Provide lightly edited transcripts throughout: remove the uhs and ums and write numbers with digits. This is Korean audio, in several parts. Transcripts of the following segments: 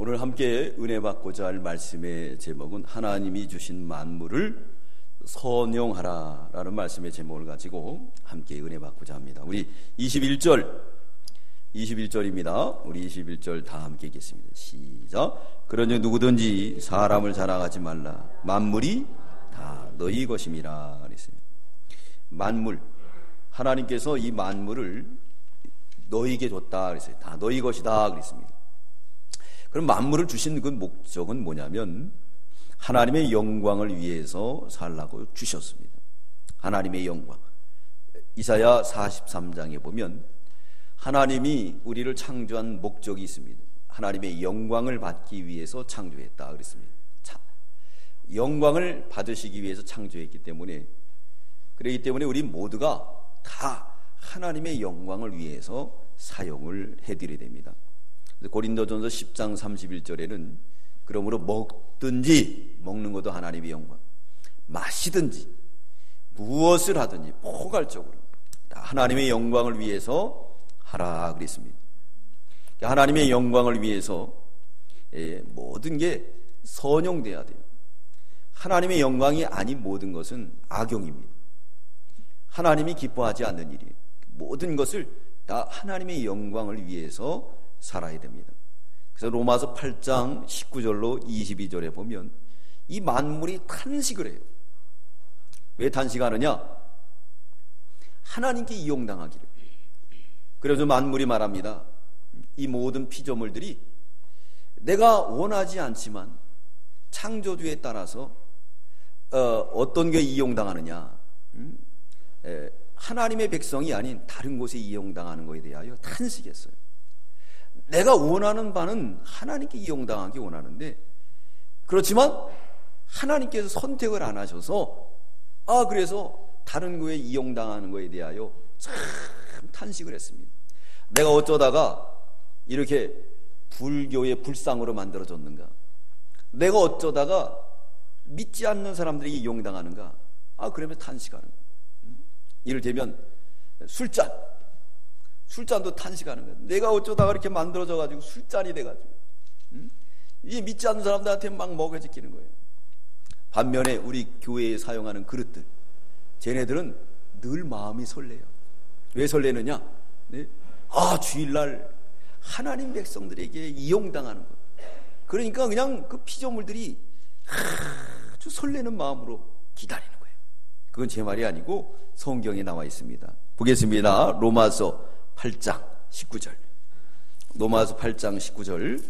오늘 함께 은혜 받고자 할 말씀의 제목은 하나님이 주신 만물을 선용하라 라는 말씀의 제목을 가지고 함께 은혜 받고자 합니다. 우리 21절입니다. 우리 21절 다 함께 읽겠습니다. 시작. 그러니 누구든지 사람을 자랑하지 말라. 만물이 다 너희 것임이라 그랬어요. 만물, 하나님께서 이 만물을 너희에게 줬다 그랬어요. 다 너희 것이다 그랬습니다. 그럼 만물을 주신 그 목적은 뭐냐면 하나님의 영광을 위해서 살라고 주셨습니다. 하나님의 영광. 이사야 43장에 보면 하나님이 우리를 창조한 목적이 있습니다. 하나님의 영광을 받기 위해서 창조했다 그랬습니다. 영광을 받으시기 위해서 창조했기 때문에, 그렇기 때문에 우리 모두가 다 하나님의 영광을 위해서 사용을 해드려야 됩니다. 고린도전서 10장 31절에는 그러므로 먹는 것도 하나님의 영광, 마시든지 무엇을 하든지 포괄적으로 다 하나님의 영광을 위해서 하라 그랬습니다. 하나님의 영광을 위해서 모든 게 선용돼야 돼요. 하나님의 영광이 아닌 모든 것은 악용입니다. 하나님이 기뻐하지 않는 일이에요. 모든 것을 다 하나님의 영광을 위해서 살아야 됩니다. 그래서 로마서 8장 19절로 22절에 보면 이 만물이 탄식을 해요. 왜 탄식하느냐? 하나님께 이용당하기를. 그래서 만물이 말합니다. 이 모든 피조물들이 내가 원하지 않지만 창조주에 따라서 어떤 게 이용당하느냐? 하나님의 백성이 아닌 다른 곳에 이용당하는 것에 대하여 탄식했어요. 내가 원하는 바는 하나님께 이용당하기 원하는데, 그렇지만 하나님께서 선택을 안 하셔서 그래서 다른 거에 이용당하는 것에 대하여 참 탄식을 했습니다. 내가 어쩌다가 이렇게 불교의 불상으로 만들어졌는가? 내가 어쩌다가 믿지 않는 사람들에게 이용당하는가? 그러면 탄식하는 거예요. 이를테면 술잔도 탄식하는 거예요. 내가 어쩌다가 이렇게 만들어져가지고 술잔이 돼가지고 이 믿지 않는 사람들한테 막 먹여지키는 거예요. 반면에 우리 교회에 사용하는 그릇들, 쟤네들은 늘 마음이 설레요. 왜 설레느냐? 네? 주일날 하나님 백성들에게 이용당하는 거예요. 그러니까 그냥 그 피조물들이 아주 설레는 마음으로 기다리는 거예요. 그건 제 말이 아니고 성경에 나와 있습니다. 보겠습니다. 로마서 8장 19절. 로마서 8장 19절.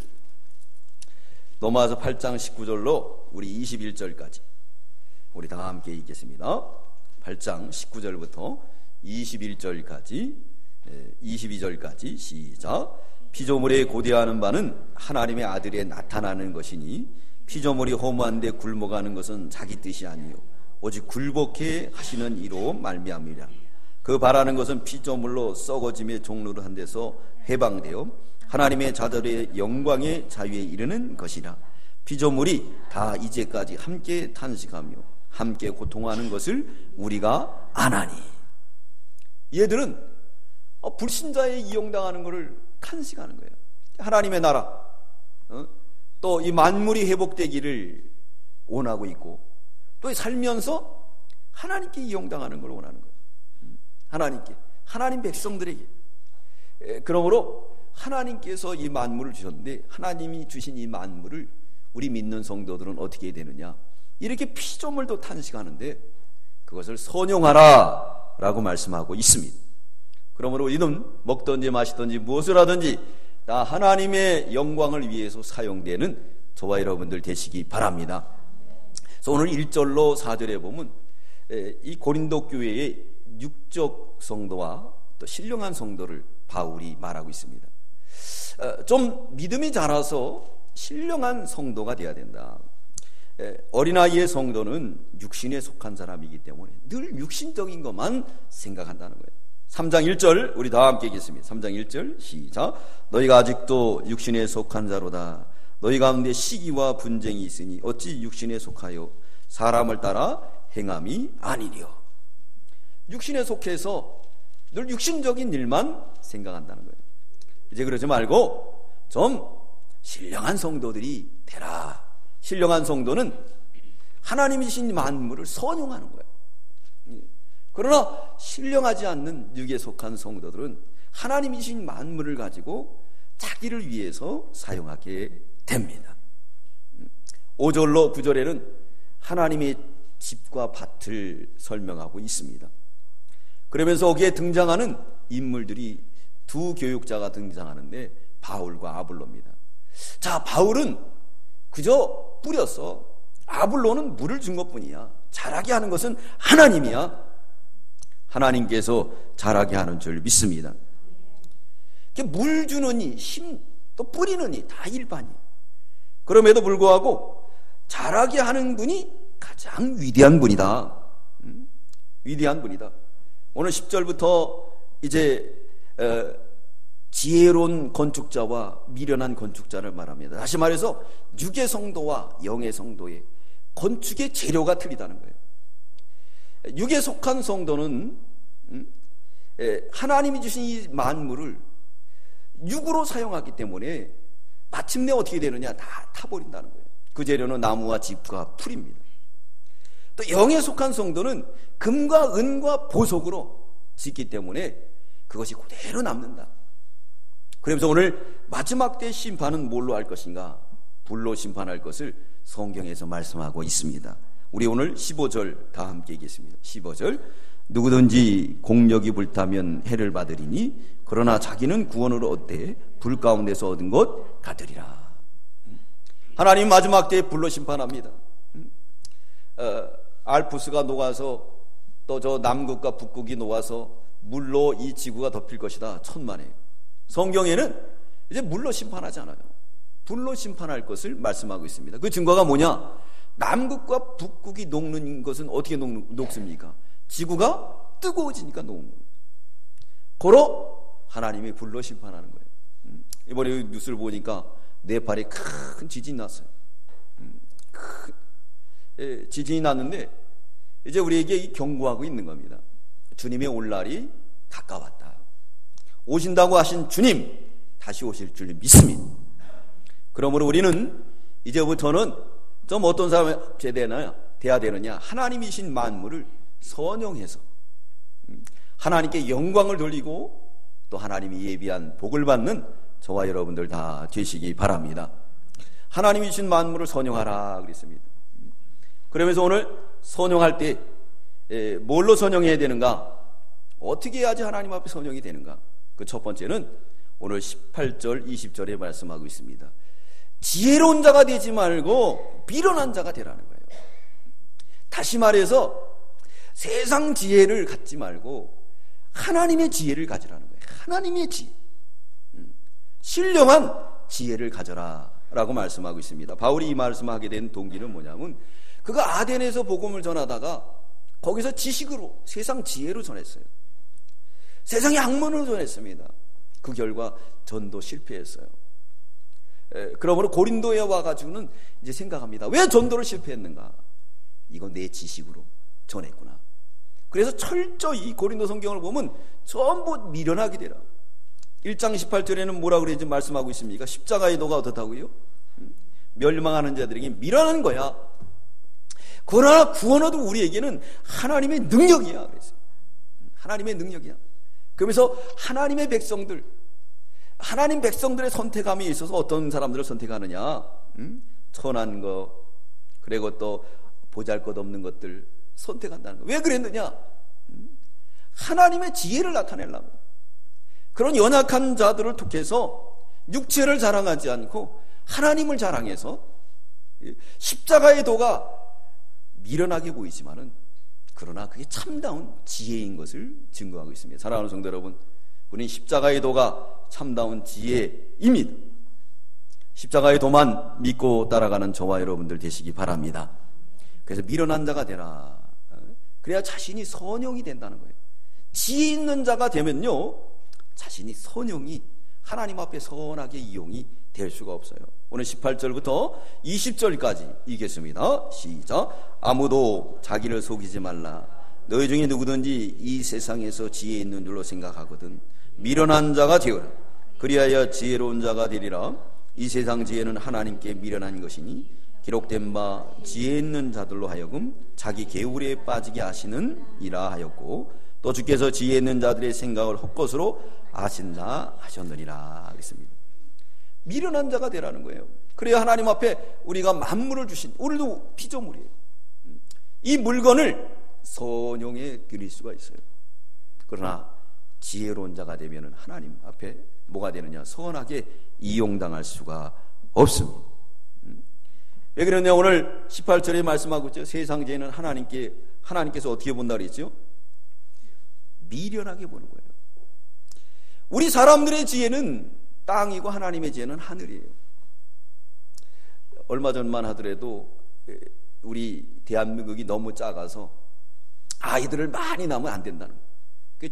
로마서 8장 19절로 우리 21절까지 우리 다 함께 읽겠습니다. 8장 19절부터 21절까지 22절까지 시작. 피조물에 고대하는 바는 하나님의 아들에 나타나는 것이니 피조물이 허무한데 굴복하는 것은 자기 뜻이 아니요 오직 굴복해 하시는 이로 말미암으리라. 그 바라는 것은 피조물로 썩어짐의 종로를 한 데서 해방되어 하나님의 자들의 영광의 자유에 이르는 것이라. 피조물이 다 이제까지 함께 탄식하며 함께 고통하는 것을 우리가 아나니. 얘들은 불신자에 이용당하는 것을 탄식하는 거예요. 하나님의 나라, 또 이 만물이 회복되기를 원하고 있고, 또 살면서 하나님께 이용당하는 걸 원하는 거예요. 하나님께, 하나님 백성들에게. 그러므로 하나님께서 이 만물을 주셨는데, 하나님이 주신 이 만물을 우리 믿는 성도들은 어떻게 해야 되느냐? 이렇게 피조물도 탄식하는데 그것을 선용하라 라고 말씀하고 있습니다. 그러므로 우리는 먹든지 마시든지 무엇을 하든지 다 하나님의 영광을 위해서 사용되는 저와 여러분들 되시기 바랍니다. 그래서 오늘 1절로 4절에 보면 이 고린도 교회의 육적 성도와 또 신령한 성도를 바울이 말하고 있습니다. 좀 믿음이 자라서 신령한 성도가 되어야 된다. 어린아이의 성도는 육신에 속한 사람이기 때문에 늘 육신적인 것만 생각한다는 거예요. 3장 1절 우리 다 함께 읽겠습니다. 3장 1절 시작. 너희가 아직도 육신에 속한 자로다. 너희 가운데 시기와 분쟁이 있으니 어찌 육신에 속하여 사람을 따라 행함이 아니리요. 육신에 속해서 늘 육신적인 일만 생각한다는 거예요. 이제 그러지 말고 좀 신령한 성도들이 되라. 신령한 성도는 하나님이신 만물을 선용하는 거예요. 그러나 신령하지 않는 육에 속한 성도들은 하나님이신 만물을 가지고 자기를 위해서 사용하게 됩니다. 5절로 9절에는 하나님의 집과 밭을 설명하고 있습니다. 그러면서 거기에 등장하는 인물들이 두 교육자가 등장하는데 바울과 아볼로입니다. 자, 바울은 그저 뿌렸어. 아볼로는 물을 준 것뿐이야. 자라게 하는 것은 하나님이야. 하나님께서 자라게 하는 줄 믿습니다. 물 주는 이, 또 뿌리는 이 다 일반이야. 그럼에도 불구하고 자라게 하는 분이 가장 위대한 분이다. 위대한 분이다. 오늘 10절부터 이제 지혜로운 건축자와 미련한 건축자를 말합니다. 다시 말해서 육의 성도와 영의 성도의 건축의 재료가 틀리다는 거예요. 육에 속한 성도는 하나님이 주신 이 만물을 육으로 사용하기 때문에 마침내 어떻게 되느냐, 다 타버린다는 거예요. 그 재료는 나무와 집과 풀입니다. 또 영에 속한 성도는 금과 은과 보석으로 짓기 때문에 그것이 그대로 남는다. 그러면서 오늘 마지막 때 심판은 뭘로 할 것인가? 불로 심판할 것을 성경에서 말씀하고 있습니다. 우리 오늘 15절 다 함께 읽겠습니다. 15절, 누구든지 공력이 불타면 해를 받으리니 그러나 자기는 구원을 얻되 불 가운데서 얻은 것 같으리라. 하나님 마지막 때에 불로 심판합니다. 알프스가 녹아서 또 저 남극과 북극이 녹아서 물로 이 지구가 덮일 것이다. 천만에. 성경에는 이제 물로 심판하지 않아요. 불로 심판할 것을 말씀하고 있습니다. 그 증거가 뭐냐? 남극과 북극이 녹는 것은 어떻게 녹습니까? 지구가 뜨거워지니까 녹는 거예요. 고로 하나님이 불로 심판하는 거예요. 이번에 뉴스를 보니까 네팔에 큰 지진이 났어요. 큰 지진이 났는데 이제 우리에게 경고하고 있는 겁니다. 주님의 올 날이 가까웠다. 오신다고 하신 주님 다시 오실 줄 믿습니다. 그러므로 우리는 이제부터는 좀 어떤 사람이 돼야 되느냐? 하나님이신 만물을 선용해서 하나님께 영광을 돌리고 또 하나님이 예비한 복을 받는 저와 여러분들 다 되시기 바랍니다. 하나님이신 만물을 선용하라 그랬습니다. 그러면서 오늘 선용할 때 뭘로 선용해야 되는가? 어떻게 해야지 하나님 앞에 선용이 되는가? 그 첫 번째는 오늘 18절 20절에 말씀하고 있습니다. 지혜로운 자가 되지 말고 미련한 자가 되라는 거예요. 다시 말해서 세상 지혜를 갖지 말고 하나님의 지혜를 가지라는 거예요. 하나님의 지혜, 신령한 지혜를 가져라 라고 말씀하고 있습니다. 바울이 이 말씀하게 된 동기는 뭐냐면 그가 아덴에서 복음을 전하다가 거기서 지식으로 세상 지혜로 전했어요. 세상의 학문으로 전했습니다. 그 결과 전도 실패했어요. 그러므로 고린도에 와가지고는 이제 생각합니다. 왜 전도를 실패했는가? 이건 내 지식으로 전했구나. 그래서 철저히 고린도 성경을 보면 전부 미련하게 되라. 1장 18절에는 뭐라고 그랬는지 말씀하고 있습니까? 십자가의 도가 어떻다고요? 멸망하는 자들에게 미련한 거야. 그러나 구원도 우리에게는 하나님의 능력이야. 그랬어요. 하나님의 능력이야. 그러면서 하나님의 백성들, 하나님 백성들의 선택함에 있어서 어떤 사람들을 선택하느냐? 천한 거, 그리고 또 보잘것없는 것들 선택한다는 거. 왜 그랬느냐? 하나님의 지혜를 나타내려고. 그런 연약한 자들을 톡해서 육체를 자랑하지 않고 하나님을 자랑해서 십자가의 도가 미련하게 보이지만은 그러나 그게 참다운 지혜인 것을 증거하고 있습니다. 사랑하는 성도 여러분, 우리는 십자가의 도가 참다운 지혜입니다. 십자가의 도만 믿고 따라가는 저와 여러분들 되시기 바랍니다. 그래서 미련한 자가 되라. 그래야 자신이 선용이 된다는 거예요. 지혜 있는 자가 되면요, 자신이 선용이 하나님 앞에 선하게 이용이 될 수가 없어요. 오늘 18절부터 20절까지 읽겠습니다. 시작. 아무도 자기를 속이지 말라. 너희 중에 누구든지 이 세상에서 지혜 있는 줄로 생각하거든 미련한 자가 되어라. 그리하여 지혜로운 자가 되리라. 이 세상 지혜는 하나님께 미련한 것이니 기록된 바 지혜 있는 자들로 하여금 자기 계율에 빠지게 하시는 이라 하였고, 또 주께서 지혜 있는 자들의 생각을 헛것으로 아신다 하셨느니라 하겠습니다. 미련한 자가 되라는 거예요. 그래야 하나님 앞에 우리가 만물을 주신, 우리도 피조물이에요. 이 물건을 선용에 드릴 수가 있어요. 그러나 지혜로운 자가 되면 하나님 앞에 뭐가 되느냐? 선하게 이용당할 수가 없습니다. 왜 그러냐? 오늘 18절에 말씀하고 있죠. 세상 지혜는 하나님께서 어떻게 본다 그랬죠? 미련하게 보는 거예요. 우리 사람들의 지혜는 땅이고 하나님의 지혜는 하늘이에요. 얼마 전만 하더라도 우리 대한민국이 너무 작아서 아이들을 많이 낳으면 안 된다는 거예요.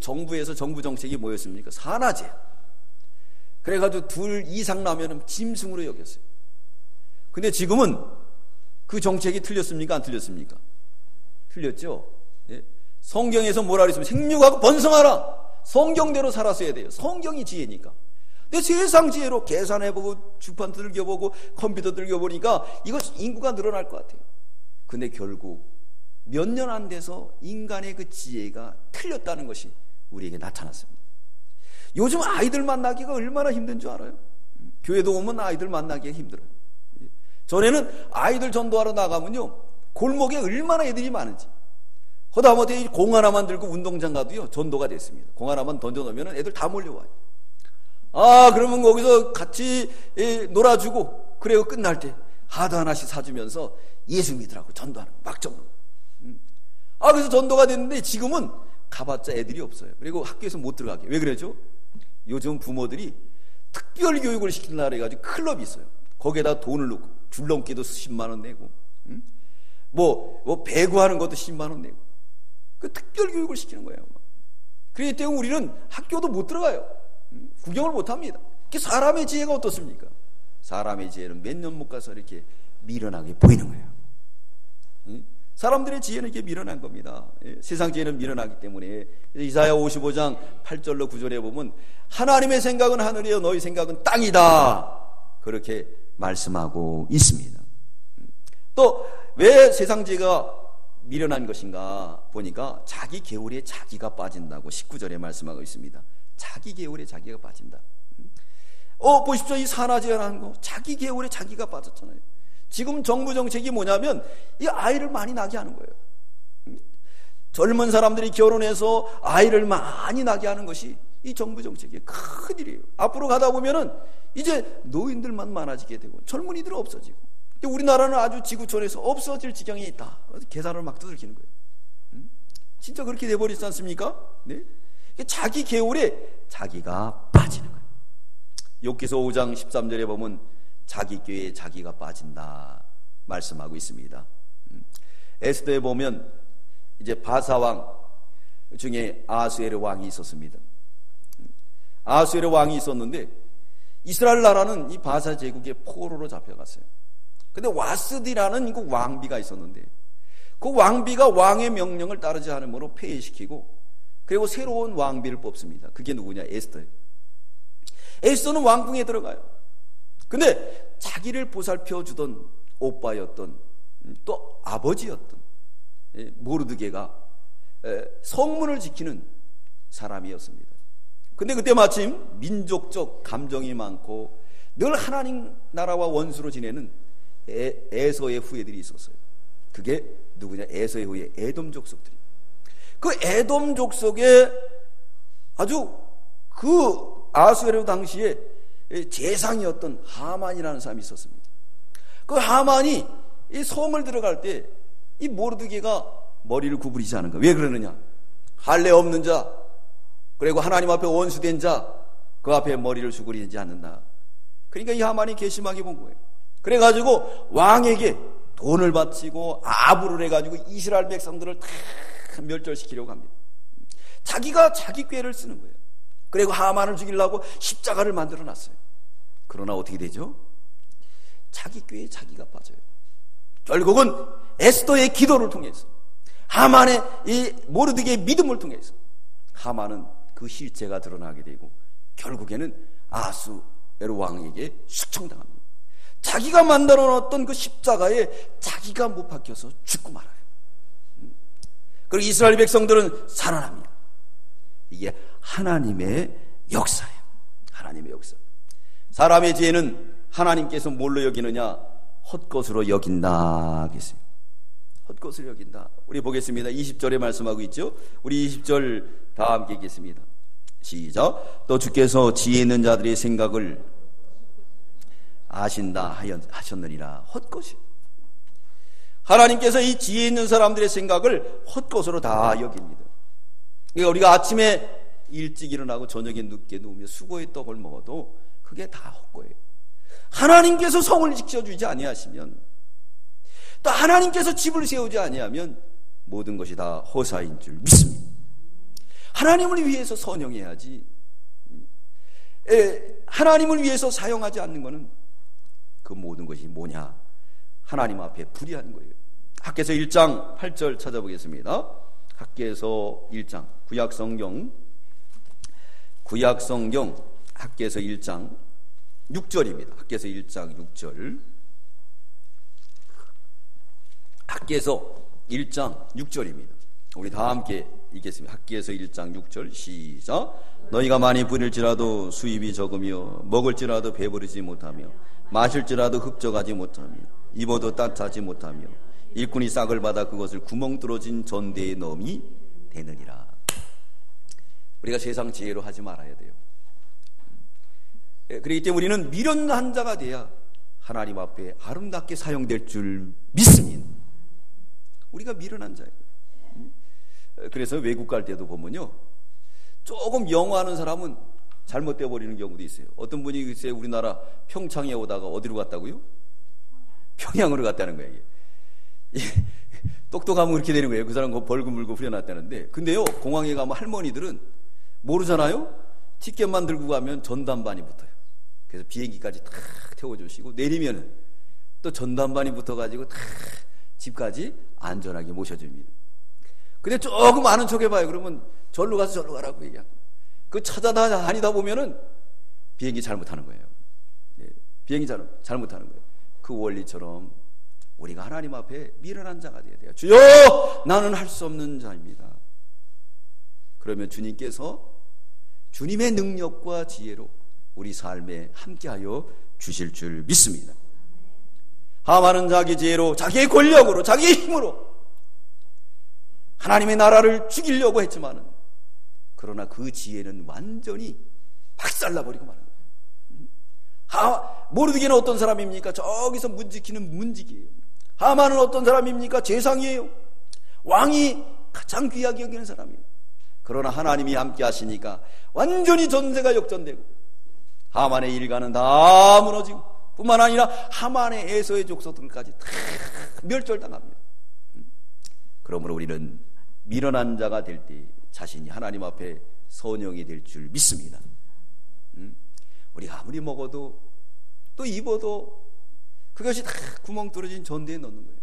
정부에서 정부 정책이 뭐였습니까? 산하제. 그래가지고 2 이상 나면 짐승으로 여겼어요. 근데 지금은 그 정책이 틀렸습니까? 안 틀렸습니까? 틀렸죠. 예. 성경에서 뭐라 그랬습니까? 생육하고 번성하라. 성경대로 살았어야 돼요. 성경이 지혜니까. 근데 세상 지혜로 계산해보고 주판 들겨보고 컴퓨터 들겨보니까 이거 인구가 늘어날 것 같아요. 근데 결국 몇 년 안 돼서 인간의 그 지혜가 틀렸다는 것이 우리에게 나타났습니다. 요즘 아이들 만나기가 얼마나 힘든 줄 알아요? 교회도 오면 아이들 만나기가 힘들어요. 전에는 아이들 전도하러 나가면요, 골목에 얼마나 애들이 많은지. 허다못해 공 하나만 들고 운동장 가도요, 전도가 됐습니다. 공 하나만 던져놓으면 애들 다 몰려와요. 그러면 거기서 같이 놀아주고, 그리고 끝날 때 하드 하나씩 사주면서 예수 믿으라고 전도하는 거, 막 전도. 그래서 전도가 됐는데 지금은 가봤자 애들이 없어요. 그리고 학교에서 못 들어가게. 왜 그러죠? 요즘 부모들이 특별 교육을 시키려고 해가지고 클럽이 있어요. 거기에다 돈을 넣고 줄넘기도 10만 원 내고, 뭐 배구하는 것도 10만 원 내고, 그 특별 교육을 시키는 거예요. 그렇기 때문에 우리는 학교도 못 들어가요. 구경을 못 합니다. 사람의 지혜가 어떻습니까? 사람의 지혜는 몇 년 못 가서 이렇게 미련하게 보이는 거예요. 사람들의 지혜는 이렇게 미련한 겁니다. 세상 지혜는 미련하기 때문에 이사야 55장 8절로 9절에 보면 하나님의 생각은 하늘이요 너희 생각은 땅이다, 그렇게 말씀하고 있습니다. 또 왜 세상 지혜가 미련한 것인가 보니까 자기 계율에 자기가 빠진다고 19절에 말씀하고 있습니다. 자기 계율에 자기가 빠진다. 보십시오. 이 산하제라는 거 자기 계율에 자기가 빠졌잖아요. 지금 정부 정책이 뭐냐면 이 아이를 많이 낳게 하는 거예요. 젊은 사람들이 결혼해서 아이를 많이 낳게 하는 것이 이 정부 정책의 큰일이에요. 앞으로 가다 보면은 이제 노인들만 많아지게 되고 젊은이들은 없어지고, 우리나라는 아주 지구촌에서 없어질 지경에 있다. 계산을 막 두들기는 거예요. 진짜 그렇게 돼버리지 않습니까? 네? 자기 계율에 자기가 빠지는 거예요. 욥기서 5장 13절에 보면 자기 꾀에 자기가 빠진다 말씀하고 있습니다. 에스더에 보면 이제 바사왕 중에 아수에르 왕이 있었습니다. 아수에르 왕이 있었는데 이스라엘 나라는 이 바사 제국의 포로로 잡혀갔어요. 근데 와스디라는 그 왕비가 있었는데 그 왕비가 왕의 명령을 따르지 않으므로 폐위시키고, 그리고 새로운 왕비를 뽑습니다. 그게 누구냐? 에스더예요. 에스더는 왕궁에 들어가요. 근데 자기를 보살펴 주던 오빠였던 또 아버지였던 모르드게가 성문을 지키는 사람이었습니다. 근데 그때 마침 민족적 감정이 많고 늘 하나님 나라와 원수로 지내는 에서의 후예들이 있었어요. 그게 누구냐? 에서의 후예 에돔 족속들이. 그 에돔 족속에 아주 그 아수에르 당시에 재상이었던 하만이라는 사람이 있었습니다. 그 하만이 이 성을 들어갈 때 이 모르드게가 머리를 구부리지 않은 거예요. 왜 그러느냐? 할례 없는 자, 그리고 하나님 앞에 원수된 자, 그 앞에 머리를 수그리지 않는다. 그러니까 이 하만이 괘씸하게 본 거예요. 그래가지고 왕에게 돈을 바치고 아부를 해가지고 이스라엘 백성들을 다 멸절시키려고 합니다. 자기가 자기 꾀를 쓰는 거예요. 그리고 하만을 죽이려고 십자가를 만들어 놨어요. 그러나 어떻게 되죠? 자기 꾀에 자기가 빠져요. 결국은 에스더의 기도를 통해서, 하만의 이 모르드게의 믿음을 통해서 하만은 그 실체가 드러나게 되고 결국에는 아수에르 왕에게 숙청당합니다. 자기가 만들어 놨던 그 십자가에 자기가 못 박혀서 죽고 말아요. 그리고 이스라엘 백성들은 살아납니다. 이게 하나님의 역사예요. 하나님의 역사. 사람의 죄는 하나님께서 뭘로 여기느냐? 헛것으로 여긴다 했어요. 헛것으로 여긴다. 우리 보겠습니다. 20절에 말씀하고 있죠. 우리 20절 다 함께 읽겠습니다. 시작. 또 주께서 지혜 있는 자들의 생각을 아신다 하셨느니라. 헛것이. 하나님께서 이 지혜 있는 사람들의 생각을 헛것으로 다 여깁니다. 그러니까 우리가 아침에 일찍 일어나고 저녁에 늦게 누우며 수고의 떡을 먹어도 그게 다 헛거예요. 하나님께서 성을 지켜주지 아니하시면, 또 하나님께서 집을 세우지 아니하면 모든 것이 다 허사인 줄 믿습니다. 하나님을 위해서 선용해야지, 하나님을 위해서 사용하지 않는 것은 그 모든 것이 뭐냐? 하나님 앞에 불의한 거예요. 학개서 1장 8절 찾아보겠습니다. 학개서 1장 구약성경 학개서 1장 6절입니다. 학개서 1장 6절. 학개서 1장 6절입니다. 우리 다 함께 읽겠습니다. 학개서 1장 6절 시작. 너희가 많이 부릴지라도 수입이 적으며 먹을지라도 배부르지 못하며 마실지라도 흡족하지 못하며 입어도 따뜻하지 못하며 일꾼이 싹을 받아 그것을 구멍 뚫어진 전대에 넣음이 되느니라. 우리가 세상 지혜로 하지 말아야 돼요. 그렇기 때문에 우리는 미련한 자가 돼야 하나님 앞에 아름답게 사용될 줄 믿습니다. 우리가 미련한 자예요. 그래서 외국 갈 때도 보면요, 조금 영어하는 사람은 잘못되어 버리는 경우도 있어요. 어떤 분이 글쎄 우리나라 평창에 오다가 어디로 갔다고요? 평양으로 갔다는 거예요. 똑똑하면 그렇게 되는 거예요. 그 사람 그 벌금 물고 후려놨다는데, 근데요, 공항에 가면 할머니들은 모르잖아요. 티켓만 들고 가면 전담반이 붙어요. 그래서 비행기까지 탁 태워주시고 내리면은 또 전담반이 붙어가지고 탁 집까지 안전하게 모셔줍니다. 근데 조금 아는 척 해봐요. 그러면 절로 가서 절로 가라고 얘기하고, 그 찾아다니다 보면은 비행기 잘못하는 거예요. 비행기 잘못하는 거예요. 그 원리처럼 우리가 하나님 앞에 미련한 자가 되어야 돼요. 주여, 나는 할 수 없는 자입니다. 그러면 주님께서 주님의 능력과 지혜로 우리 삶에 함께하여 주실 줄 믿습니다. 하만은 자기 지혜로, 자기의 권력으로, 자기의 힘으로 하나님의 나라를 죽이려고 했지만은, 그러나 그 지혜는 완전히 박살나버리고 마는 거예요. 모르드게는 어떤 사람입니까? 저기서 문지키는 문지기예요. 하만은 어떤 사람입니까? 제상이에요. 왕이 가장 귀하게 여기는 사람이에요. 그러나 하나님이 함께 하시니까 완전히 전세가 역전되고 하만의 일가는 다 무너지고, 뿐만 아니라 하만의 에서의 족속들까지 다 멸절당합니다. 그러므로 우리는 미련한 자가 될 때 자신이 하나님 앞에 선영이 될 줄 믿습니다. 우리가 아무리 먹어도 또 입어도 그것이 다 구멍 뚫어진 전대에 넣는 거예요.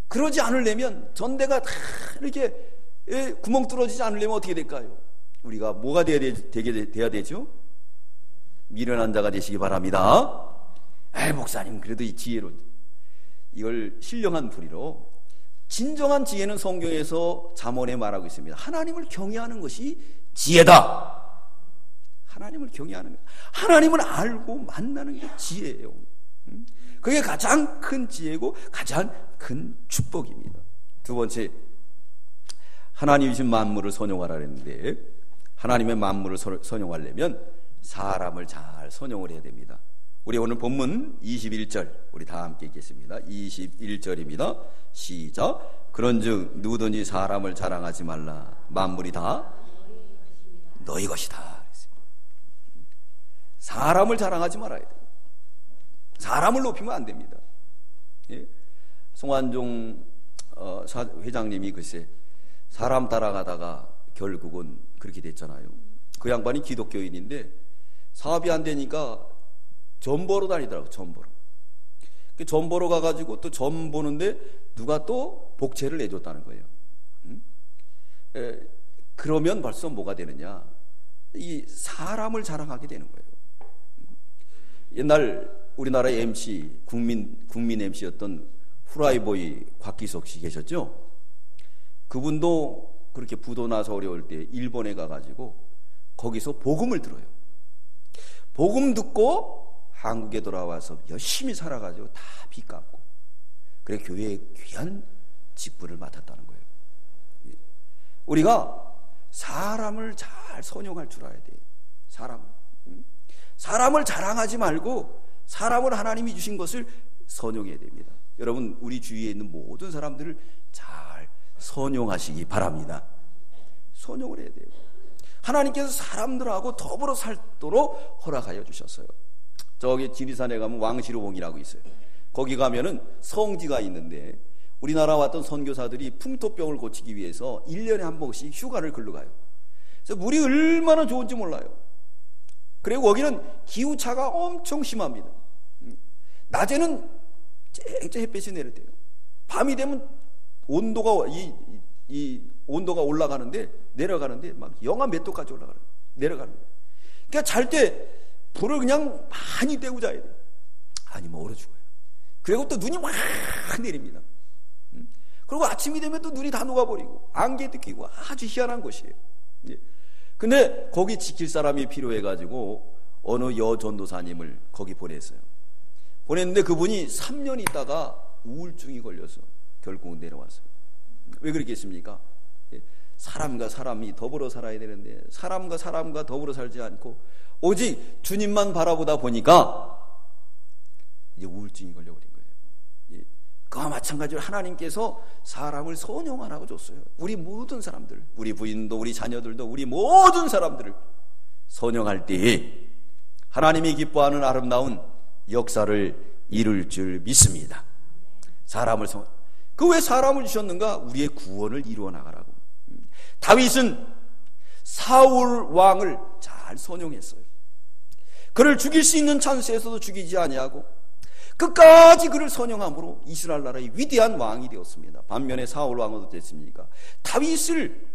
그러지 않으려면, 전대가 다 이렇게 구멍 뚫어지지 않으려면 어떻게 될까요? 우리가 뭐가 돼야 되죠? 미련한 자가 되시기 바랍니다. 목사님 그래도 이 지혜로, 이걸 신령한 부리로, 진정한 지혜는 성경에서 잠언에 말하고 있습니다. 하나님을 경외하는 것이 지혜다. 하나님을 경외하는 것, 하나님을 알고 만나는 게 지혜예요. 그게 가장 큰 지혜고 가장 큰 축복입니다. 두 번째, 하나님이 주신 만물을 선용하라 했는데, 하나님의 만물을 선용하려면 사람을 잘 선용을 해야 됩니다. 우리 오늘 본문 21절 우리 다 함께 읽겠습니다. 21절입니다. 시작. 그런즉 누구든지 사람을 자랑하지 말라. 만물이 다 너희 것이다. 사람을 자랑하지 말아야 돼요. 사람을 높이면 안 됩니다. 예? 송환종 회장님이 글쎄 사람 따라가다가 결국은 그렇게 됐잖아요. 그 양반이 기독교인인데 사업이 안 되니까 점 보러 다니더라고요. 점 보러. 점 보러 가가지고 또 점 보는데 누가 또 복채를 내줬다는 거예요. 그러면 벌써 뭐가 되느냐? 이 사람을 자랑하게 되는 거예요. 옛날 우리나라 MC, 국민 MC였던 후라이보이 곽기석 씨 계셨죠? 그분도 그렇게 부도 나서 어려울 때 일본에 가가지고 거기서 복음을 들어요. 복음 듣고 한국에 돌아와서 열심히 살아가지고 다 빚 갚고 그래 교회에 귀한 직분을 맡았다는 거예요. 우리가 사람을 잘 선용할 줄 알아야 돼요. 사람을 자랑하지 말고 사람을 하나님이 주신 것을 선용해야 됩니다. 여러분, 우리 주위에 있는 모든 사람들을 잘 선용하시기 바랍니다. 선용을 해야 돼요. 하나님께서 사람들하고 더불어 살도록 허락하여 주셨어요. 저기 지리산에 가면 왕시로봉이라고 있어요. 거기 가면은 성지가 있는데 우리나라 왔던 선교사들이 풍토병을 고치기 위해서 1년에 한 번씩 휴가를 글로 가요. 그래서 물이 얼마나 좋은지 몰라요. 그리고 거기는 기후차가 엄청 심합니다. 낮에는 쨍쨍 햇빛이 내려대요. 밤이 되면 온도가 이 온도가 올라가는데 내려가는데 막 영하 몇 도까지 내려가는 거예요. 그러니까 잘 때 불을 그냥 많이 떼고 자야 돼요. 아니면 얼어 죽어요. 그리고 또 눈이 막 내립니다. 그리고 아침이 되면 또 눈이 다 녹아버리고 안개도 끼고 아주 희한한 곳이에요. 근데 거기 지킬 사람이 필요해가지고 어느 여전도사님을 거기 보냈어요. 보냈는데 그분이 3년 있다가 우울증이 걸려서 결국 내려왔어요. 왜 그랬겠습니까? 사람과 사람이 더불어 살아야 되는데 사람과 더불어 살지 않고 오직 주님만 바라보다 보니까 이제 우울증이 걸려버린 거예요. 그와 마찬가지로 하나님께서 사람을 선용하라고 줬어요. 우리 모든 사람들, 우리 부인도 우리 자녀들도 우리 모든 사람들을 선용할 때에 하나님이 기뻐하는 아름다운 역사를 이룰 줄 믿습니다. 사람을 그 왜 사람을 주셨는가? 우리의 구원을 이루어 나가라고. 다윗은 사울 왕을 잘 선용했어요. 그를 죽일 수 있는 찬스에서도 죽이지 아니하고 끝까지 그를 선용함으로 이스라엘 나라의 위대한 왕이 되었습니다. 반면에 사울 왕은 어땠습니까? 다윗을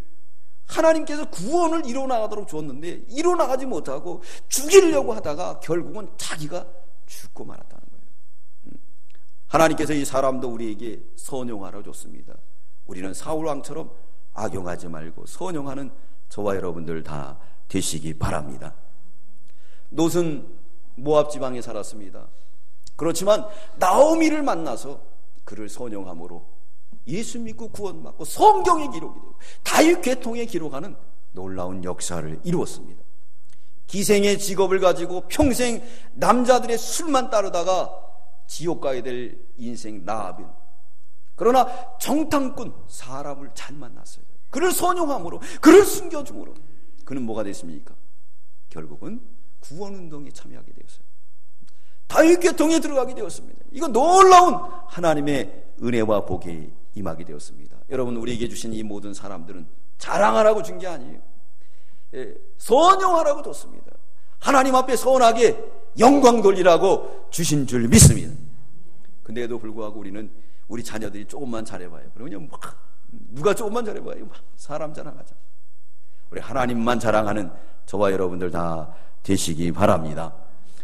하나님께서 구원을 이루어 나가도록 주었는데 이루어 나가지 못하고 죽이려고 하다가 결국은 자기가 죽고 말았다는 거예요. 하나님께서 이 사람도 우리에게 선용하라 줬습니다. 우리는 사울 왕처럼 악용하지 말고 선용하는 저와 여러분들 다 되시기 바랍니다. 롯은 모압 지방에 살았습니다. 그렇지만 나오미를 만나서 그를 선용함으로 예수 믿고 구원받고 성경의 기록이 되고 다윗 계통에 기록하는 놀라운 역사를 이루었습니다. 기생의 직업을 가지고 평생 남자들의 술만 따르다가 지옥 가야 될 인생 라합은 그러나 정탐꾼 사람을 잘 만났어요. 그를 선용함으로 그를 숨겨줌으로 그는 뭐가 됐습니까? 결국은 구원운동에 참여하게 되었어요. 다윗 계통에 들어가게 되었습니다. 이건 놀라운 하나님의 은혜와 복에 임하게 되었습니다. 여러분, 우리에게 주신 이 모든 사람들은 자랑하라고 준 게 아니에요. 선용하라고 줬습니다. 하나님 앞에 선하게 영광 돌리라고 주신 줄 믿습니다. 근데도 불구하고 우리는 우리 자녀들이 조금만 잘해봐요. 그러면 막 누가 조금만 잘해봐요. 막 사람 자랑하자. 우리 하나님만 자랑하는 저와 여러분들 다 되시기 바랍니다.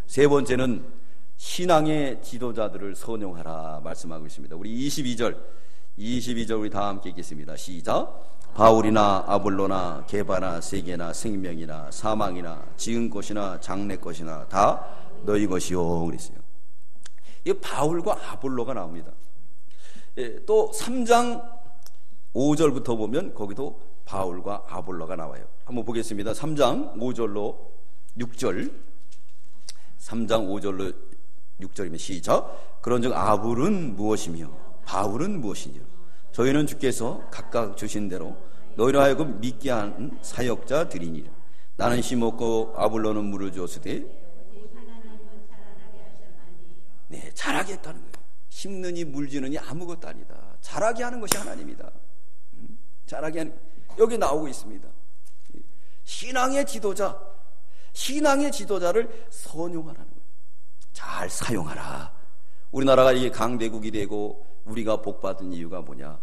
세 번째는 신앙의 지도자들을 선용하라 말씀하고 있습니다. 우리 22절 우리 다 함께 읽겠습니다. 시작. 바울이나 아볼로나 게바나 세계나 생명이나 사망이나 지은 것이나 장래 것이나 다 너희 것이요 그랬어요. 이 바울과 아볼로가 나옵니다. 또 3장 5절부터 보면 거기도 바울과 아볼로가 나와요. 한번 보겠습니다. 3장 5절로 6절 3장 5절로 6절이면 시작. 그런즉 아볼은 무엇이며 바울은 무엇이냐? 저희는 주께서 각각 주신 대로 너희로 하여금 믿게 한 사역자들이니라. 나는 심었고 아볼로는 물을 주었으되 네, 자라게 했다는 거예요. 심느니 물지느니 아무것도 아니다. 자라게 하는 것이 하나님이다. 자라게 하는, 여기 나오고 있습니다. 신앙의 지도자를 선용하라는 거예요. 잘 사용하라. 우리나라가 이게 강대국이 되고 우리가 복받은 이유가 뭐냐?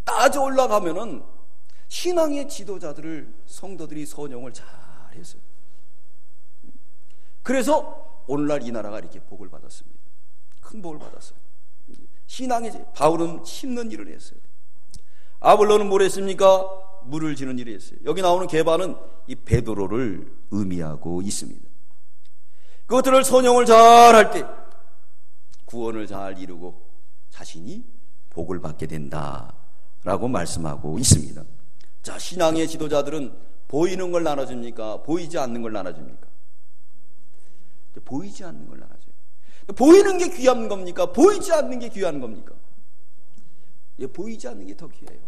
따져 올라가면은 신앙의 지도자들을 성도들이 선용을 잘 했어요. 그래서 오늘날 이 나라가 이렇게 복을 받았습니다. 큰 복을 받았어요. 신앙이지. 바울은 심는 일을 했어요. 아볼로는 뭘 했습니까? 물을 지는 일을 했어요. 여기 나오는 게바는 이 베드로를 의미하고 있습니다. 그것들을 선용을 잘 할 때 구원을 잘 이루고 자신이 복을 받게 된다라고 말씀하고 있습니다. 자, 신앙의 지도자들은 보이는 걸 나눠줍니까? 보이지 않는 걸 나눠줍니까? 보이지 않는 걸 나눠줘요. 보이는 게 귀한 겁니까? 보이지 않는 게 귀한 겁니까? 예, 보이지 않는 게 더 귀해요.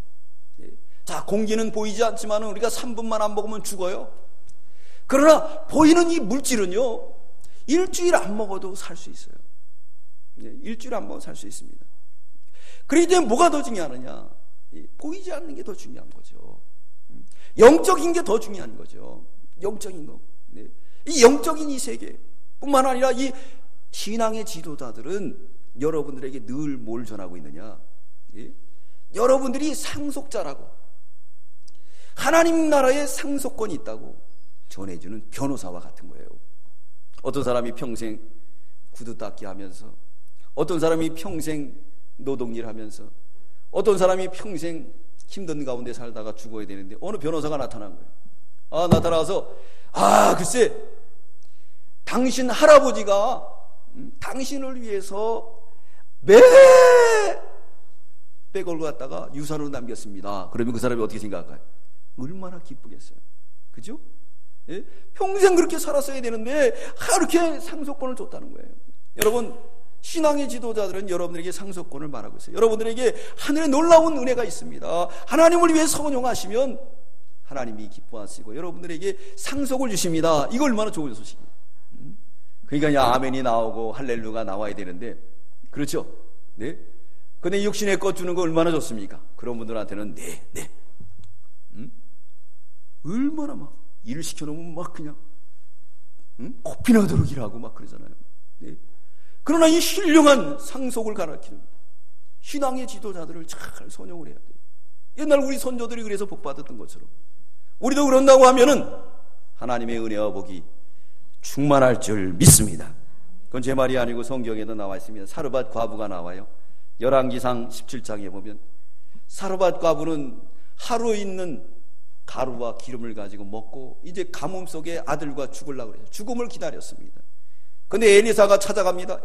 예. 자, 공기는 보이지 않지만 우리가 3분만 안 먹으면 죽어요. 그러나 보이는 이 물질은요, 일주일 안 먹어도 살 수 있어요. 예, 일주일 안 먹어도 살 수 있습니다. 그러기 때문에 뭐가 더 중요하느냐? 예, 보이지 않는 게 더 중요한 거죠. 영적인 게 더 중요한 거죠. 영적인 거. 네. 이 영적인 이 세계 뿐만 아니라 이 신앙의 지도자들은 여러분들에게 늘 뭘 전하고 있느냐? 예? 여러분들이 상속자라고, 하나님 나라에 상속권이 있다고 전해주는 변호사와 같은 거예요. 어떤 사람이 평생 구두 닦기 하면서, 어떤 사람이 평생 노동일 하면서, 어떤 사람이 평생 힘든 가운데 살다가 죽어야 되는데 어느 변호사가 나타난 거예요. 나타나서 글쎄 당신 할아버지가 당신을 위해서 매 빼걸고 갔다가 유산으로 남겼습니다. 그러면 그 사람이 어떻게 생각할까요? 얼마나 기쁘겠어요. 그죠? 예? 평생 그렇게 살았어야 되는데 그렇게 상속권을 줬다는 거예요. 여러분, 신앙의 지도자들은 여러분들에게 상속권을 말하고 있어요. 여러분들에게 하늘의 놀라운 은혜가 있습니다. 하나님을 위해 선용하시면 하나님이 기뻐하시고 여러분들에게 상속을 주십니다. 이거 얼마나 좋은 소식이에요. 그러니까 아멘이 나오고 할렐루가 나와야 되는데, 그렇죠? 네? 근데 육신의 것 주는 거 얼마나 좋습니까? 그런 분들한테는 네. 얼마나 막 일을 시켜놓으면 막 그냥 코피나도록 일하고 막 그러잖아요. 네? 그러나 이 신령한 상속을 가르치는 신앙의 지도자들을 잘 선용을 해야 돼요. 옛날 우리 선조들이 그래서 복받았던 것처럼 우리도 그런다고 하면은 하나님의 은혜와 복이 충만할 줄 믿습니다. 그건 제 말이 아니고 성경에도 나와 있습니다. 사르밧 과부가 나와요. 열왕기상 17장에 보면 사르밧 과부는 하루 있는 가루와 기름을 가지고 먹고 이제 가뭄 속에 아들과 죽으려고 그래요. 죽음을 기다렸습니다. 근데 엘리야가 찾아갑니다.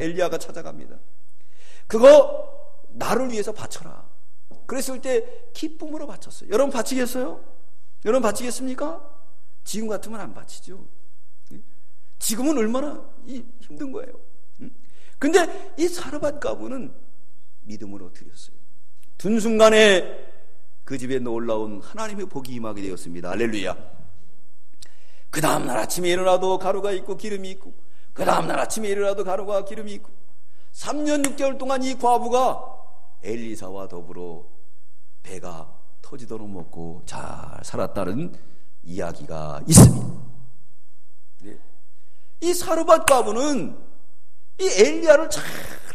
그거 나를 위해서 바쳐라. 그랬을 때 기쁨으로 바쳤어요. 여러분 바치겠어요? 여러분 바치겠습니까? 지금 같으면 안 바치죠. 지금은 얼마나 힘든 거예요. 근데 이 사르밧 과부는 믿음으로 드렸어요. 둔 순간에 그 집에 놀라운 하나님의 복이 임하게 되었습니다. 할렐루야. 그 다음날 아침에 일어나도 가루가 있고 기름이 있고, 그 다음날 아침에 일어나도 가루가 기름이 있고, 3년 6개월 동안 이 과부가 엘리사와 더불어 배가 터지도록 먹고 잘 살았다는 이야기가 있습니다. 네. 이 사르밧 과부는 이 엘리야를 잘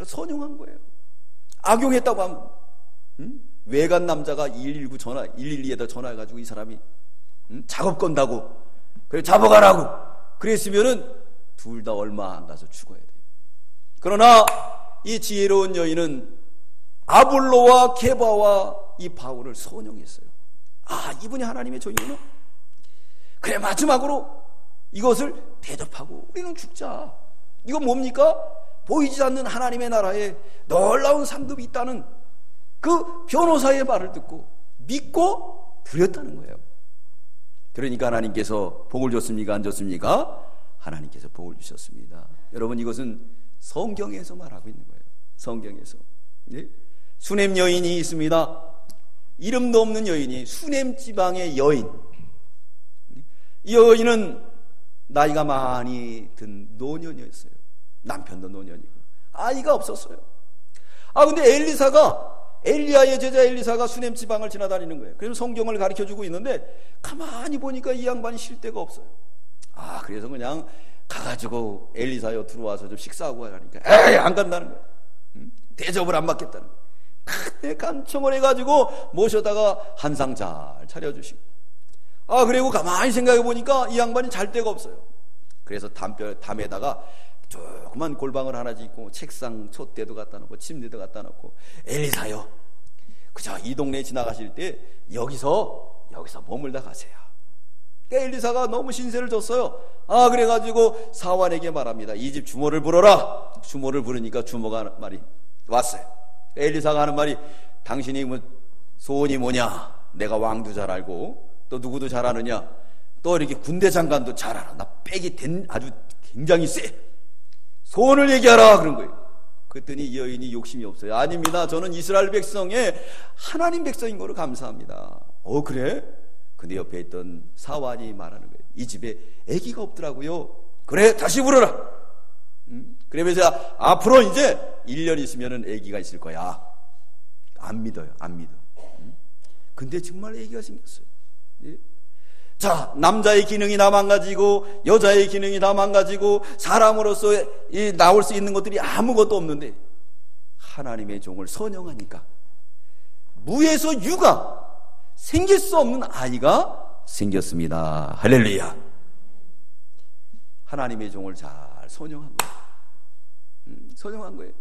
선용한 거예요. 악용했다고 하면 외간 남자가 112에다 전화해가지고 이 사람이 작업 건다고 그래 잡아가라고 그랬으면은 둘 다 얼마 안 가서 죽어야 돼요. 그러나 이 지혜로운 여인은 아볼로와 게바와 이 바울을 선용했어요. 이분이 하나님의 종이구나. 그래, 마지막으로 이것을 대접하고 우리는 죽자. 이건 뭡니까? 보이지 않는 하나님의 나라에 놀라운 상급이 있다는 그 변호사의 말을 듣고 믿고 드렸다는 거예요. 그러니까 하나님께서 복을 줬습니까? 안 줬습니까? 하나님께서 복을 주셨습니다. 여러분, 이것은 성경에서 말하고 있는 거예요. 성경에서. 네? 수넴 여인이 있습니다. 이름도 없는 여인이, 수넴 지방의 여인. 이 여인은 나이가 많이 든 노년이었어요. 남편도 노년이고 아이가 없었어요. 근데 엘리야의 제자 엘리사가 수넴 지방을 지나다니는 거예요. 그래서 성경을 가르쳐주고 있는데 가만히 보니까 이 양반이 쉴 데가 없어요. 그래서 그냥 가가지고 엘리사여 들어와서 좀 식사하고 가라니까 안 간다는 거예요. 대접을 안 받겠다는 거예요. 그때 간청을 해가지고 모셔다가 한상 잘 차려주시고 그리고 가만히 생각해 보니까 이 양반이 잘 데가 없어요. 그래서 담에다가 조그만 골방을 하나 짓고 책상 촛대도 갖다 놓고 침대도 갖다 놓고, 엘리사요, 그저 이 동네 지나가실 때 여기서 머물다 가세요. 엘리사가 너무 신세를 졌어요. 그래가지고 사환에게 말합니다. 이 집 주모를 불러라. 주모를 부르니까 주모가 말이 왔어요. 엘리사가 하는 말이, 당신이 소원이 뭐냐? 내가 왕도 잘 알고 또 누구도 잘 아느냐? 또 이렇게 군대 장관도 잘 알아. 나 빽이 아주 굉장히 세. 소원을 얘기하라 그런 거예요. 그랬더니 이 여인이 욕심이 없어요. 아닙니다. 저는 이스라엘 백성의 하나님 백성인 거로 감사합니다. 그래? 근데 옆에 있던 사환이 말하는 거예요. 이 집에 아기가 없더라고요. 그래, 다시 불러라. 그러면서 앞으로 이제 1년 있으면은 아기가 있을 거야. 안 믿어요. 안 믿어. 근데 정말 아기가 생겼어요. 예? 자, 남자의 기능이 다 망가지고 여자의 기능이 다 망가지고 사람으로서 나올 수 있는 것들이 아무것도 없는데 하나님의 종을 선영하니까 무에서 유가 생길 수 없는 아이가 생겼습니다. 할렐루야. 하나님의 종을 잘 선영한 거예요. 선영한 거예요.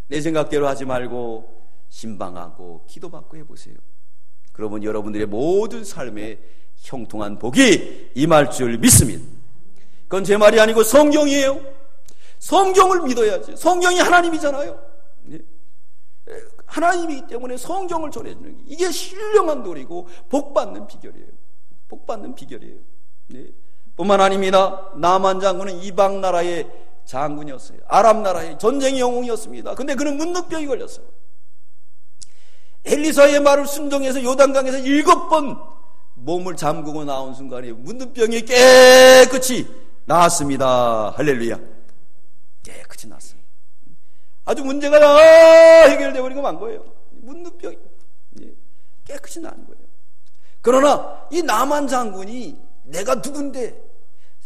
내 생각대로 하지 말고 신방하고 기도받고 해보세요. 그러면 여러분들의 모든 삶에 형통한 복이 임할 줄 믿습니다. 그건 제 말이 아니고 성경이에요. 성경을 믿어야지. 성경이 하나님이잖아요. 하나님이기 때문에 성경을 전해주는 게 이게 신령한 도리고 복받는 비결이에요. 복받는 비결이에요. 네. 뿐만 아닙니다. 나만 장군은 이방 나라의 장군이었어요. 아람 나라의 전쟁의 영웅이었습니다. 근데 그는 문둥병이 걸렸어요. 엘리사의 말을 순종해서 요단강에서 7번 몸을 잠그고 나온 순간에 문둥병이 깨끗이 나았습니다. 할렐루야. 깨끗이 나았어요. 아주 문제가 다 해결되어 버리고 만 거예요. 문둥병이 깨끗이 나은 거예요. 그러나 이 나만 장군이 내가 누군데,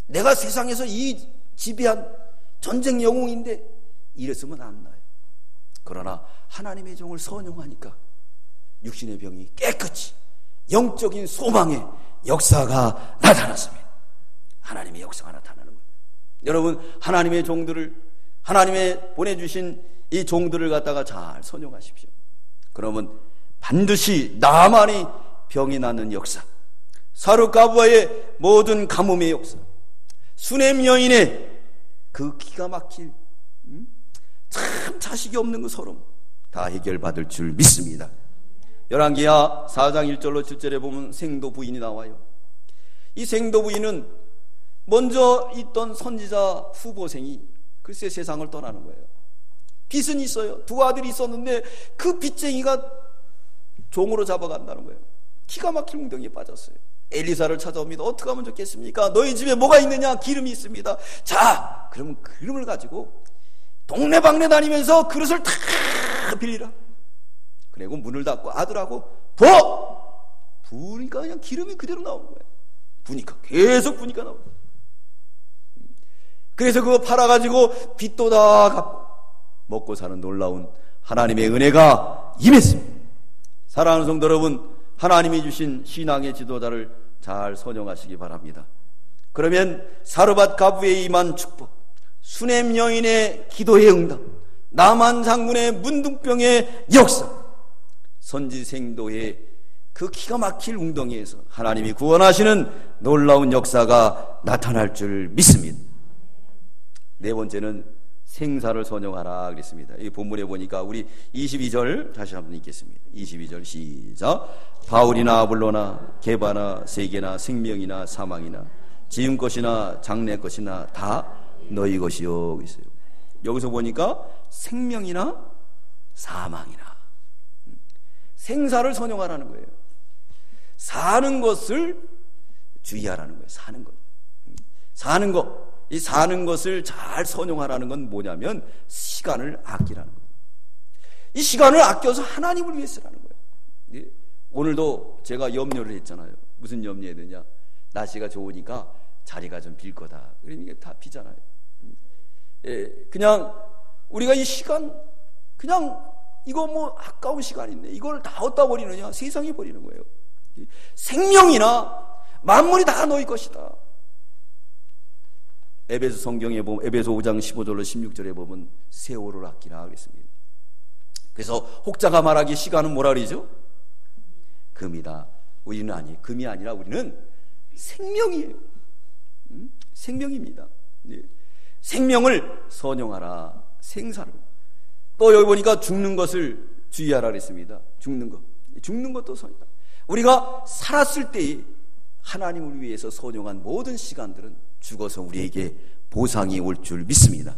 내가 세상에서 이 지배한 전쟁 영웅인데 이랬으면 안 나요. 그러나 하나님의 종을 선용하니까 육신의 병이 깨끗이 영적인 소망의 역사가 나타났습니다. 하나님의 역사가 나타나는 거예요. 여러분, 하나님의 종들을, 하나님의 보내주신 이 종들을 갖다가 잘 선용하십시오. 그러면 반드시 나만이 병이 나는 역사, 사르가브와의 모든 가뭄의 역사, 수넴 여인의 그 기가 막힐 참 자식이 없는 그 서름 다 해결받을 줄 믿습니다. 열왕기하 4장 1절로 7절에 보면 생도 부인이 나와요. 이 생도 부인은 먼저 있던 선지자 후보생이 글쎄 세상을 떠나는 거예요. 빚은 있어요. 2 아들이 있었는데 그 빚쟁이가 종으로 잡아간다는 거예요. 기가 막힌 웅덩이에 빠졌어요. 엘리사를 찾아옵니다. 어떻게 하면 좋겠습니까? 너희 집에 뭐가 있느냐? 기름이 있습니다. 자, 그러면 기름을 가지고 동네방네 다니면서 그릇을 다 빌리라. 그리고 문을 닫고 아들하고 부으니까 그냥 기름이 그대로 나오는 거예요. 부니까 계속 부니까 나오는 거예요. 그래서 그거 팔아가지고 빚도 다 갚고 먹고 사는 놀라운 하나님의 은혜가 임했습니다. 사랑하는 성도 여러분, 하나님이 주신 신앙의 지도자를 잘 선용하시기 바랍니다. 그러면 사르밧 가부에 임한 축복, 수넴 여인의 기도의 응답, 나만 장군의 문둥병의 역사, 선지생도의 그 기가 막힐 웅덩이에서 하나님이 구원하시는 놀라운 역사가 나타날 줄 믿습니다. 4번째는 생사를 선용하라 그랬습니다. 이 본문에 보니까 우리 22절 다시 한번 읽겠습니다. 22절 시작. 바울이나 아볼로나 게바나 세계나 생명이나 사망이나 지은 것이나 장래 것이나 다 너희 것이요 그랬어요. 여기서 보니까 생명이나 사망이나 생사를 선용하라는 거예요. 사는 것을 주의하라는 거예요. 사는 것. 사는 것. 이 사는 것을 잘 선용하라는 건 뭐냐면 시간을 아끼라는 거예요. 이 시간을 아껴서 하나님을 위해 쓰라는 거예요. 예? 오늘도 제가 염려를 했잖아요. 무슨 염려해야 되냐? 날씨가 좋으니까 자리가 좀 빌 거다. 그러니까 다 비잖아요. 예, 그냥 우리가 이 시간 그냥 이거 뭐 아까운 시간인데 이걸 다 얻다 버리느냐? 세상이 버리는 거예요. 생명이나 만물이 다 너희 것이다. 에베소 성경에 보면 에베소 5장 15절로 16절에 보면 세월을 아끼라 그랬습니다. 그래서 혹자가 말하기 시간은 뭐라 그러죠? 금이다. 우리는 금이 아니라 우리는 생명이에요. 생명입니다. 네. 생명을 선용하라. 생사를. 또 여기 보니까 죽는 것을 주의하라 그랬습니다. 죽는 것도 선용하라. 우리가 살았을 때에 하나님을 위해서 선용한 모든 시간들은 죽어서 우리에게 보상이 올 줄 믿습니다.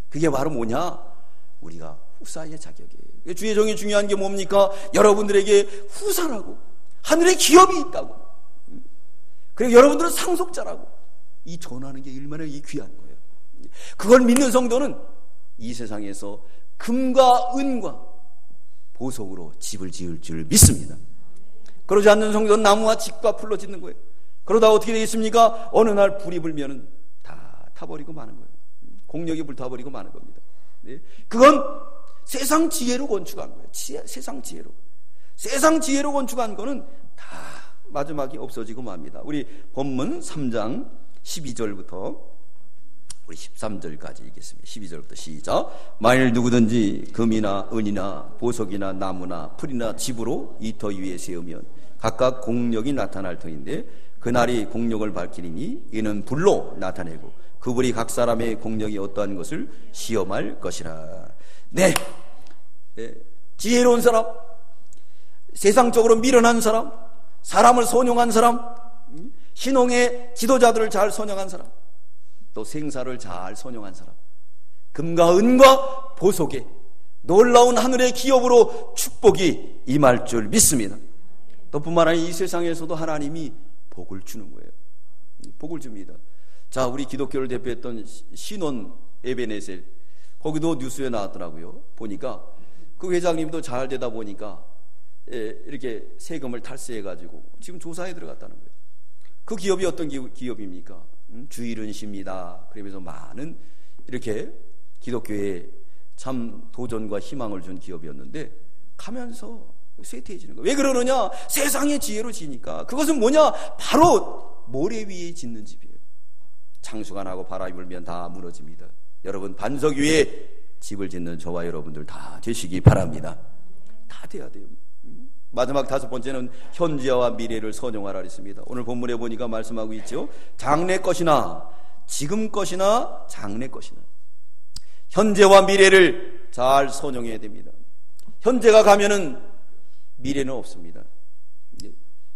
그게 바로 뭐냐? 우리가 후사의 자격이에요. 주의 종이 중요한 게 뭡니까? 여러분들에게 후사라고, 하늘에 기업이 있다고, 그리고 여러분들은 상속자라고, 이 전하는 게 얼마나 귀한 거예요. 그걸 믿는 성도는 이 세상에서 금과 은과 보석으로 집을 지을 줄 믿습니다. 그러지 않는 성도는 나무와 집과 풀로 짓는 거예요. 그러다 어떻게 되겠습니까? 어느 날 불이 불면은 다 타버리고 마는 거예요. 공력이 불타버리고 마는 겁니다. 네. 그건 세상 지혜로 건축한 거예요. 세상 지혜로 건축한 거는 다 마지막에 없어지고 맙니다. 우리 본문 3장 12절부터 우리 13절까지 읽겠습니다. 12절부터 시작. 만일 누구든지 금이나 은이나 보석이나 나무나 풀이나 집으로 이 터 위에 세우면 각각 공력이 나타날 터인데 그날이 공력을 밝히리니 이는 불로 나타내고 그 불이 각 사람의 공력이 어떠한 것을 시험할 것이라. 네, 지혜로운 사람, 세상적으로 미련한 사람, 사람을 선용한 사람, 신앙의 지도자들을 잘 선용한 사람, 또 생사를 잘 선용한 사람, 금과 은과 보석의 놀라운 하늘의 기업으로 축복이 임할 줄 믿습니다. 또 뿐만 아니라 이 세상에서도 하나님이 복을 주는 거예요. 복을 줍니다. 자, 우리 기독교를 대표했던 신원 에베네셀, 거기도 뉴스에 나왔더라고요. 보니까 그 회장님도 잘 되다 보니까 이렇게 세금을 탈세해가지고 지금 조사에 들어갔다는 거예요. 그 기업이 어떤 기업입니까? 주일은십니다. 그러면서 많은 이렇게 기독교에 참 도전과 희망을 준 기업이었는데 가면서 쇠퇴해지는 거예요. 왜 그러느냐? 세상의 지혜로 지니까. 그것은 뭐냐? 바로 모래 위에 짓는 집이에요. 창수가 나고 바람이 불면 다 무너집니다. 여러분, 반석 위에 집을 짓는 저와 여러분들 다 되시기 바랍니다. 다 돼야 돼요. 마지막 5번째는 현재와 미래를 선용하라 했습니다. 오늘 본문에 보니까 말씀하고 있죠. 장래 것이나 지금 것이나 장래 것이나 현재와 미래를 잘 선용해야 됩니다. 현재가 가면은 미래는 없습니다.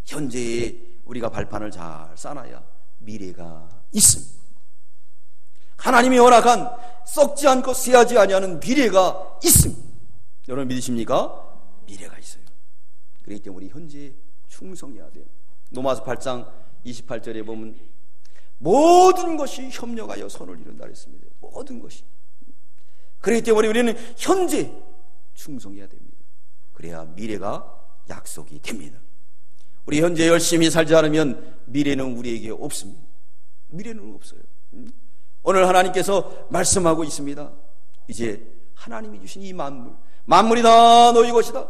현재에 우리가 발판을 잘 쌓아야 미래가 있습니다. 하나님이 허락한 썩지 않고 쇠하지 아니하는 미래가 있습니다. 여러분 믿으십니까? 미래가 있어요. 그렇기 때문에 우리 현재에 충성해야 돼요. 로마서 8장 28절에 보면 모든 것이 협력하여 선을 이룬다 그랬습니다. 모든 것이. 그렇기 때문에 우리는 현재 충성해야 됩니다. 그래야 미래가 약속이 됩니다. 우리 현재 열심히 살지 않으면 미래는 우리에게 없습니다. 미래는 없어요. 오늘 하나님께서 말씀하고 있습니다. 이제 하나님이 주신 이 만물이 다 너희 것이다.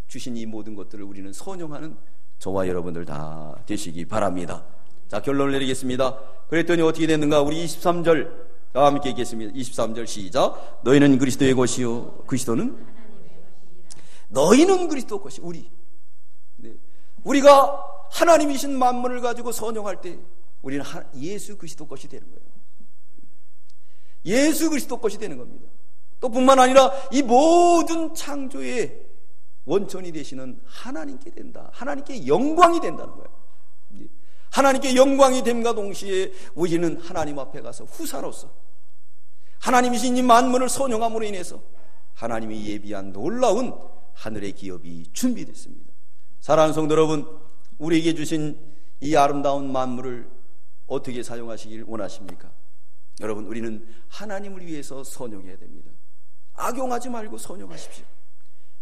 주신 이 모든 것들을 우리는 선용하는 저와 여러분들 다 되시기 바랍니다. 자, 결론을 내리겠습니다. 그랬더니 어떻게 됐는가? 우리 23절 다 함께 읽겠습니다. 23절 시작. 너희는 그리스도의 것이요 너희는 그리스도 것이 우리. 네. 우리가 하나님이신 만물을 가지고 선용할 때 우리는 예수 그리스도 것이 되는 거예요. 예수 그리스도 것이 되는 겁니다. 또 뿐만 아니라 이 모든 창조의 원천이 되시는 하나님께 된다. 하나님께 영광이 된다는 거예요. 하나님께 영광이 됨과 동시에 우리는 하나님 앞에 가서 후사로서 하나님이신 이 만물을 선용함으로 인해서 하나님이 예비한 놀라운 하늘의 기업이 준비됐습니다. 사랑하는 성도 여러분, 우리에게 주신 이 아름다운 만물을 어떻게 사용하시길 원하십니까? 여러분, 우리는 하나님을 위해서 선용해야 됩니다. 악용하지 말고 선용하십시오.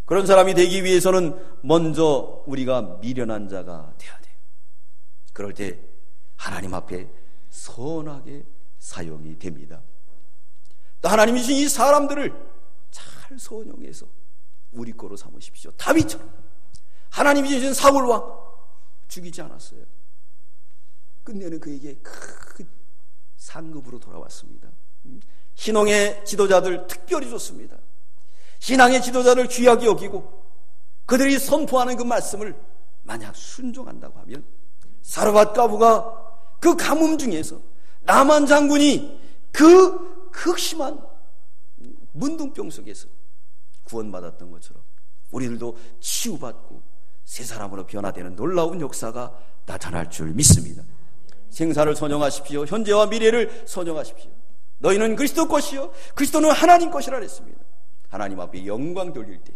그런 사람이 되기 위해서는 먼저 우리가 미련한 자가 되어야 돼요. 그럴 때 하나님 앞에 선하게 사용이 됩니다. 또 하나님이 주신 이 사람들을 잘 선용해서 우리 거로 삼으십시오. 다윗처럼 하나님이 주신 사울왕 죽이지 않았어요. 끝내는 그에게 큰 상급으로 돌아왔습니다. 신앙의 지도자들 특별히 좋습니다. 신앙의 지도자를 귀하게 여기고 그들이 선포하는 그 말씀을 만약 순종한다고 하면 사르밧 과부가 그 가뭄 중에서 나만 장군이 그 극심한 문둥병 속에서 구원받았던 것처럼 우리들도 치유받고 새 사람으로 변화되는 놀라운 역사가 나타날 줄 믿습니다. 생사를 선정하십시오. 현재와 미래를 선정하십시오. 너희는 그리스도 것이요 그리스도는 하나님 것이라 했습니다. 하나님 앞에 영광 돌릴 때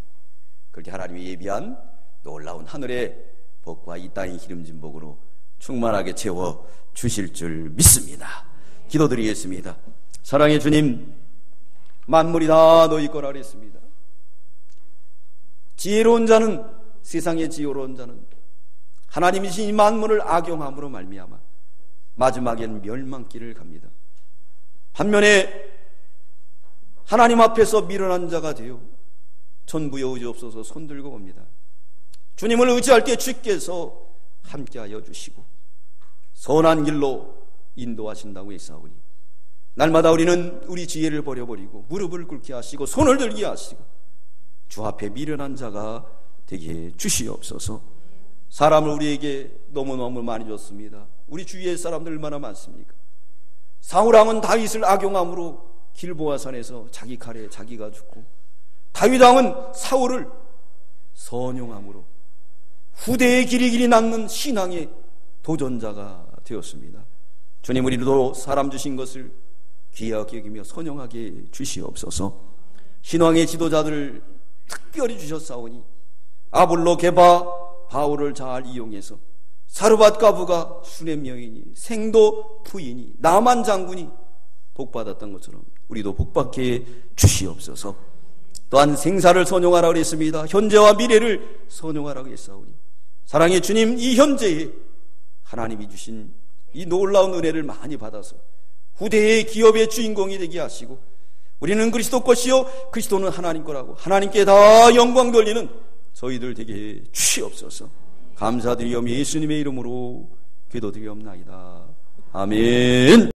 그렇게 하나님이 예비한 놀라운 하늘의 복과 이 땅의 기름진 복으로 충만하게 채워 주실 줄 믿습니다. 기도드리겠습니다. 사랑의 주님, 만물이 다 너희 거라 그랬습니다. 지혜로운 자는, 세상의 지혜로운 자는 하나님이신 이 만물을 악용함으로 말미암아 마지막엔 멸망길을 갑니다. 반면에 하나님 앞에서 미련한 자가 되어 전부에 의지없어서 손들고 옵니다. 주님을 의지할 때 주께서 함께하여 주시고 선한 길로 인도하신다고 했사오니 날마다 우리는 우리 지혜를 버려버리고 무릎을 꿇게 하시고 손을 들게 하시고 주 앞에 미련한 자가 되게 주시옵소서. 사람을 우리에게 너무너무 많이 줬습니다. 우리 주위의 사람들 얼마나 많습니까? 사울왕은 다윗을 악용함으로 길보아산에서 자기 칼에 자기가 죽고, 다윗왕은 사울을 선용함으로 후대의 길이 남는 신앙의 도전자가 되었습니다. 주님, 우리도 사람 주신 것을 귀하게 여기며 선용하게 주시옵소서. 신앙의 지도자들을 특별히 주셨사오니 아볼로, 게바, 바울을 잘 이용해서 사르밧 과부가 수렘 여인이, 생도 부인이, 나만 장군이 복받았던 것처럼 우리도 복받게 주시옵소서. 또한 생사를 선용하라고 했습니다. 현재와 미래를 선용하라고 했사오니 사랑의 주님, 이 현재에 하나님이 주신 이 놀라운 은혜를 많이 받아서 후대의 기업의 주인공이 되게 하시고 우리는 그리스도 것이요 그리스도는 하나님 거라고 하나님께 다 영광 돌리는 저희들 되게 주시옵소서. 감사드리오며 예수님의 이름으로 기도드리옵나이다. 아멘.